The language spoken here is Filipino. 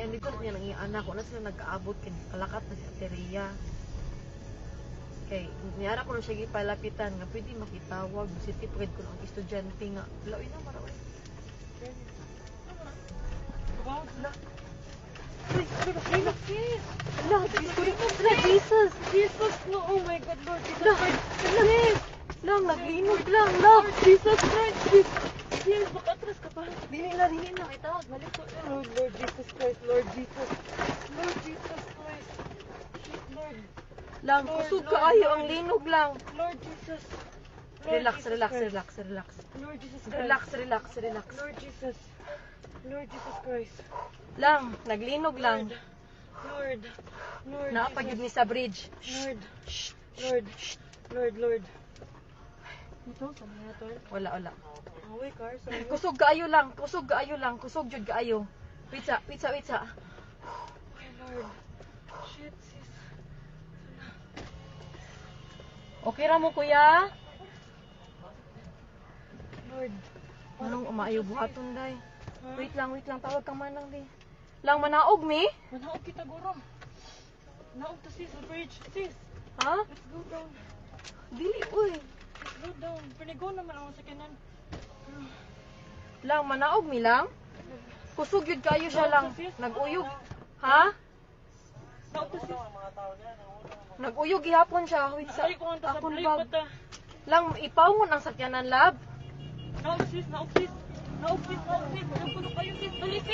nandito na niya nang anak ko na sila nag-aabot kay kalakat na si Ateria. Kay niyara ko na siya gipalapitan nga pwede makitawag si tipred ko ng estudyante nga. Laoy na maraway. Wow, la. Jesus! Jesus, no, oh my God, Lord Jesus Lang, Christ. lang, lang, naglinog lang, lang, Jesus Christ! Yes, makatras ka pa. Dili na. Itawag, balik ko. Oh, Lord Jesus Christ, Lord Jesus. Lord Jesus Christ. Shit, Lord. Lang, Lord, kusog Lord, kaayo Lord. ang linog lang. Lord Jesus. Lord Relax, Jesus relax, Christ. relax, relax. Lord Jesus Christ. Relax, relax, relax. Lord Jesus. Lord Jesus Christ. Lang, naglinog lang. Lord. Lord Naapagid Jesus. ni sa bridge. Lord. Lord. Lord, Lord. Ito, saan na ito? Wala. Away, car. Saan na? Kusog kaayo lang, kusog jud kaayo. Wait sa. Okay, Lord. Shit, sis. Okay ra mo kuya? Lord. Anong umaayo buhaton day? Ha? Wait lang, tawag kang manang di. Lang manaog mi? Manaog kita, guro. Naog to, sis, sa bridge. Sis, Ha? let's go down. Dili uy. Let's go down. Pinigo naman ako sa kanan. Lang manaog mi lang. Kusog yun kayo siya lang. Nag-uyog. Ha? Naog to, sis. Nag-uyog gihapon siya. Wait sa Ay, kung ang akong tasabli bag. pa ta. Lang ipawon ang sakyanan lab. Naog, sis. Naog, sis. Naog, sis. Naog, sis. Naog, kayo, sis. Dali, sis.